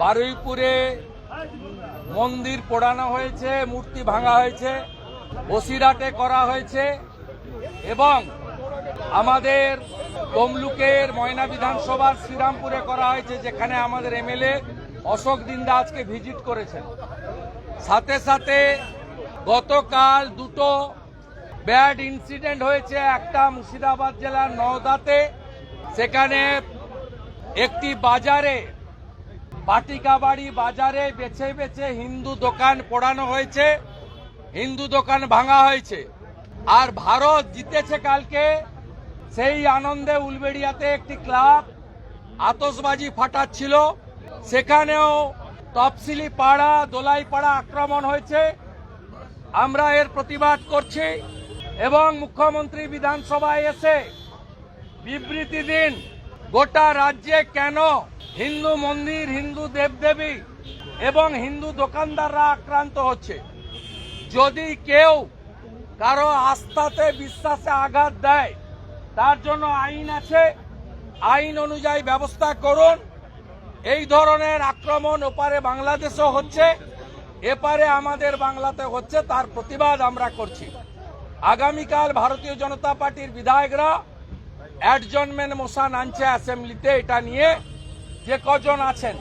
বারুইপুরে মন্দির পোড়ানো হয়েছে, মূর্তি ভাঙা হয়েছে, বসিরহাটে করা হয়েছে এবং আমাদের তমলুকের ময়না বিধানসভার শ্রীরামপুরে করা হয়েছে, যেখানে আমাদের এমএলএ অশোক দিন্দা আজকে ভিজিট করেছেন। সাথে সাথে গতকাল দুটো ব্যাড ইনসিডেন্ট হয়েছে। একটা মুর্শিদাবাদ জেলার নওদাতে, সেখানে একটি বাজারে, পাটিকাবাড়ি বাজারে বেছে বেছে হিন্দু দোকান পোড়ানো হয়েছে, হিন্দু দোকান ভাঙা হয়েছে। আর ভারত জিতেছে কালকে, সেই আনন্দে উলবেড়িয়াতে একটি ক্লাব আতশবাজি ফাটাচ্ছিল, সেখানেও তফসিলি পাড়া, দোলাই পাড়া আক্রমণ হয়েছে। আমরা এর প্রতিবাদ করছি এবং মুখ্যমন্ত্রী বিধানসভায় এসে বিবৃতি দিন, গোটা রাজ্যে কেন হিন্দু মন্দির, হিন্দু দেবদেবী এবং হিন্দু দোকানদাররা আক্রান্ত হচ্ছে। যদি কেউ কারো আস্থাতে, বিশ্বাসে আঘাত দেয়, তার জন্য আইন আছে, আইন অনুযায়ী ব্যবস্থা করুন। এই ধরনের আক্রমণ ওপারে বাংলাদেশও হচ্ছে, এপারে আমাদের বাংলাতে হচ্ছে, তার প্রতিবাদ আমরা করছি। আগামীকাল ভারতীয় জনতা পার্টির বিধায়করা অ্যাডজর্নমেন্ট মোশন আনছে অ্যাসেম্বলিতে, এটা নিয়ে যে কজন আছেন